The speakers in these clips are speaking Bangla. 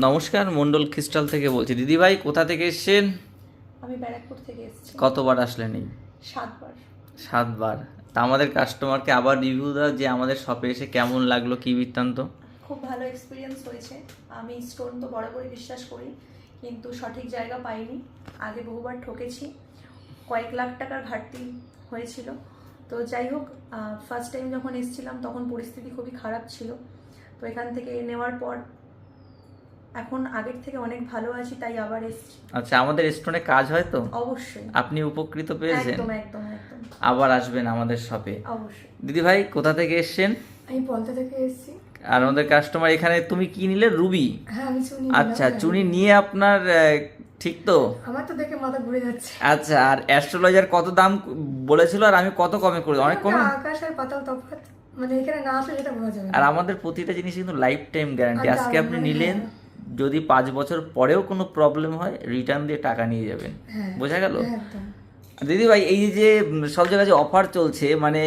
নমস্কার, মন্ডল ক্রিস্টাল থেকে বলছি। দিদি ভাই কোথা থেকে এসেছেন? আমি ব্যারাকপুর থেকে এসেছি। কতবার আসলেন? এই 7 বার। 7 বার। তা আমাদের কাস্টমারকে আবার রিভিউ দাও যে আমাদের শপে এসে কেমন লাগলো, কি বৃত্তান্ত। খুব ভালো এক্সপিরিয়েন্স হয়েছে। আমি স্টোন তো বরাবরই বিশ্বাস করি, কিন্তু সঠিক জায়গা পাইনি। আগে বহুবার ঠকেছি, কয়েক লাখ টাকার ঘাটতি হয়েছিল। তো যাই হোক, ফার্স্ট টাইম যখন এসেছিলাম তখন পরিস্থিতি খুবই খারাপ ছিল। তো এখান থেকে নেওয়ার পর এখন আগের থেকে অনেক ভালো আছি, তাই আবার এসেছি। আচ্ছা, আমাদের স্টোনে কাজ হয় তো? অবশ্যই। আপনি উপকৃত পেয়েছেন? একদম একদম একদম। আবার আসবেন আমাদের শপে। অবশ্যই। দিদি ভাই কোথা থেকে এসেছেন? আমি পলতা থেকে এসেছি। আর আমাদের কাস্টমার এখানে তুমি কি নিলে? রুবি। হ্যাঁ, আমি চুনি। আচ্ছা, চুনি নিয়ে আপনার ঠিক তো? আমার তো দেখে মাথা ঘুরে যাচ্ছে। আচ্ছা, আর অ্যাস্ট্রোলজার কত দাম বলেছিল আর আমি কত কমে করে? অনেক কমে। আকাশ আর পাতাল তফাৎ, মানে এখানে না আসলে যেটা বোঝা যাবে না। আর আমাদের প্রতিটা জিনিস কিন্তু লাইফ টাইম গ্যারান্টি। আর আজকে আপনি নিলেন, যদি 5 বছর পরেও কোনো প্রবলেম হয় রিটার্ন দিয়ে টাকা নিয়ে যাবেন। হ্যাঁ, বোঝা গেল? হ্যাঁ, একদম। দিদি ভাই, এই যে সব জায়গায় যে অফার চলছে, মানে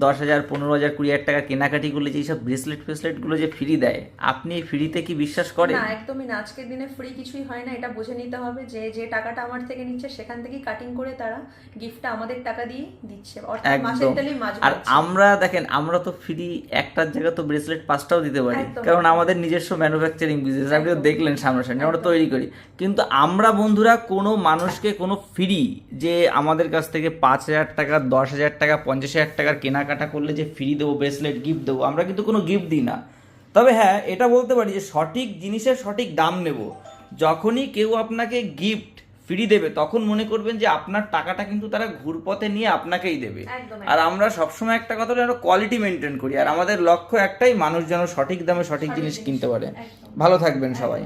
10,000, 15,000, 20,000 টাকা কেনাকাটি করলে যে সব ব্রেসলেটগুলো যে ফ্রি দেয়, আপনি এই ফ্রিতে কি বিশ্বাস করেন? না, একদমই না। আজকের দিনে ফ্রি কিছুই হয় না, এটা বুঝে নিতে হবে যে যে টাকাটা আমার থেকে নিচ্ছে সেখান থেকেই কাটিং করে তারা গিফটটা আমাদের টাকা দিয়ে দিচ্ছে, অর্থাৎ মাসের একদম। তেলেই মাছ আর ভাজছে। আমরা দেখেন, আমরা তো ফ্রি একটার জায়গায় তো ব্রেসলেট 5টাও দিতে পারি, একদম। কারণ আমাদের নিজস্ব ম্যানুফ্যাকচারিং বিজনেস। আপনি তো একদম। দেখলেন সামনাসামনি আমরা তৈরি করি। কিন্তু আমরা বন্ধুরা কোনো মানুষকে কোনো ফ্রি যে আমাদের কাছ থেকে 5,000 টাকা, 10,000 টাকা, 50,000 টাকার কেনাকাটা করলে যে ফ্রি দেবো, ব্রেসলেট গিফট দেবো, আমরা কিন্তু কোনো গিফট দিই না। তবে হ্যাঁ, এটা বলতে পারি যে সঠিক জিনিসের সঠিক দাম নেব। যখনই কেউ আপনাকে গিফট ফ্রি দেবে, তখন মনে করবেন যে আপনার টাকাটা কিন্তু তারা ঘুরপথে নিয়ে আপনাকেই দেবে। একদম। আর আমরা সবসময় একটা কথা বলি, আমরা কোয়ালিটি মেনটেন করি। আর আমাদের লক্ষ্য একটাই, মানুষ যেন সঠিক দামে সঠিক জিনিস কিনতে পারে। একদম। ভালো থাকবেন সবাই।